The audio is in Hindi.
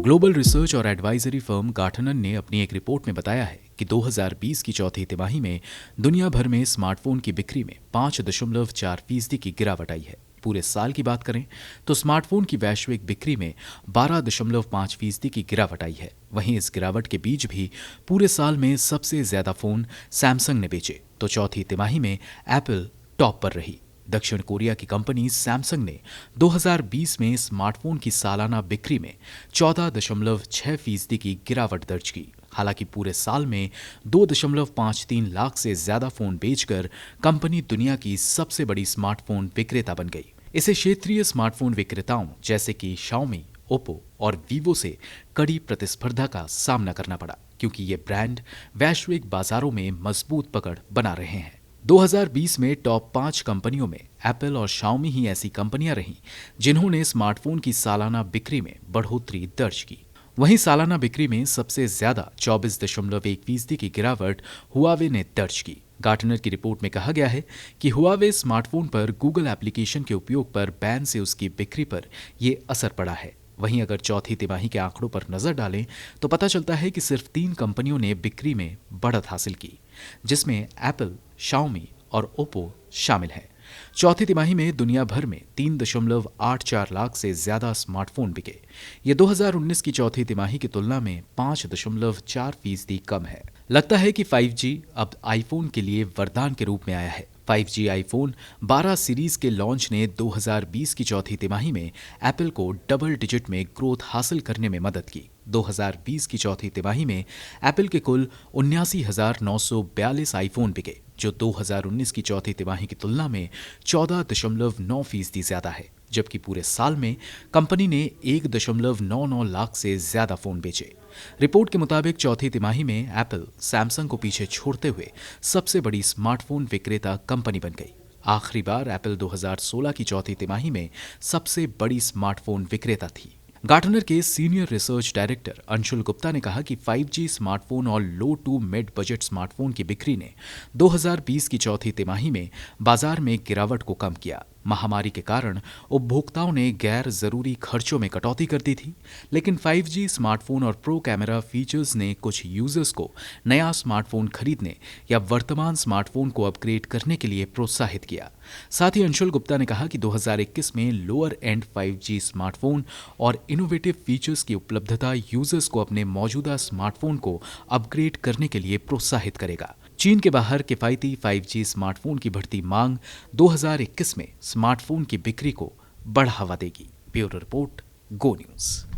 ग्लोबल रिसर्च और एडवाइजरी फर्म गार्टनर ने अपनी एक रिपोर्ट में बताया है कि 2020 की चौथी तिमाही में दुनिया भर में स्मार्टफोन की बिक्री में 5.4% की गिरावट आई है। पूरे साल की बात करें तो स्मार्टफोन की वैश्विक बिक्री में 12.5% की गिरावट आई है। वहीं इस गिरावट के बीच भी पूरे साल में सबसे ज्यादा फोन सैमसंग ने बेचे तो चौथी तिमाही में एप्पल टॉप पर रही। दक्षिण कोरिया की कंपनी सैमसंग ने 2020 में स्मार्टफोन की सालाना बिक्री में 14.6% की गिरावट दर्ज की। हालांकि पूरे साल में 2.53 लाख से ज्यादा फोन बेचकर कंपनी दुनिया की सबसे बड़ी स्मार्टफोन विक्रेता बन गई। इसे क्षेत्रीय स्मार्टफोन विक्रेताओं जैसे कि शाओमी, ओप्पो और वीवो से कड़ी प्रतिस्पर्धा का सामना करना पड़ा, क्योंकि ये ब्रांड वैश्विक बाजारों में मजबूत पकड़ बना रहे हैं। 2020 में टॉप 5 कंपनियों में एप्पल और शाओमी ही ऐसी कंपनियां रहीं जिन्होंने स्मार्टफोन की सालाना बिक्री में बढ़ोतरी दर्ज की। वहीं सालाना बिक्री में सबसे ज्यादा 24.1% की गिरावट हुआवे ने दर्ज की। गार्टनर की रिपोर्ट में कहा गया है कि हुआवे स्मार्टफोन पर गूगल एप्लीकेशन के उपयोग पर बैन से उसकी बिक्री पर ये असर पड़ा है। वहीं अगर चौथी तिमाही के आंकड़ों पर नजर डालें तो पता चलता है कि सिर्फ 3 कंपनियों ने बिक्री में बढ़त हासिल की, जिसमें एप्पल, शाओमी और ओप्पो शामिल हैं। चौथी तिमाही में दुनिया भर में 3.84 लाख से ज्यादा स्मार्टफोन बिके। ये 2019 की चौथी तिमाही की तुलना में 5.4% कम है। लगता है कि 5G अब आईफोन के लिए वरदान के रूप में आया है। 5G आईफोन 12 सीरीज के लॉन्च ने 2020 की चौथी तिमाही में एप्पल को डबल डिजिट में ग्रोथ हासिल करने में मदद की। 2020 की चौथी तिमाही में एप्पल के कुल 79,942 आईफोन बिके, जो 2019 की चौथी तिमाही की तुलना में 14.9% ज्यादा है। जबकि पूरे साल में कंपनी ने 1.99 लाख से ज्यादा फोन बेचे। रिपोर्ट के मुताबिक चौथी तिमाही में एप्पल सैमसंग को पीछे छोड़ते हुए सबसे बड़ी स्मार्टफोन विक्रेता कंपनी बन गई। आखिरी बार एप्पल 2016 की चौथी तिमाही में सबसे बड़ी स्मार्टफोन विक्रेता थी। गार्टनर के senior research director Anshul Gupta ने कहा कि 5G स्मार्टफोन और लो टू मिड बजट स्मार्टफोन की बिक्री ने 2020 की चौथी तिमाही में बाजार में गिरावट को कम किया। महामारी के कारण उपभोक्ताओं ने गैर जरूरी खर्चों में कटौती कर दी थी, लेकिन 5G स्मार्टफोन और प्रो कैमरा फीचर्स ने कुछ यूजर्स को नया स्मार्टफोन खरीदने या वर्तमान स्मार्टफोन को अपग्रेड करने के लिए प्रोत्साहित किया। साथ ही अंशुल गुप्ता ने कहा कि 2021 में लोअर एंड 5G स्मार्टफोन और इनोवेटिव फीचर्स की उपलब्धता यूजर्स को अपने मौजूदा स्मार्टफोन को अपग्रेड करने के लिए प्रोत्साहित करेगा। चीन के बाहर किफायती 5G स्मार्टफोन की बढ़ती मांग 2021 में स्मार्टफोन की बिक्री को बढ़ावा देगी। ब्यूरो रिपोर्ट, गो न्यूज।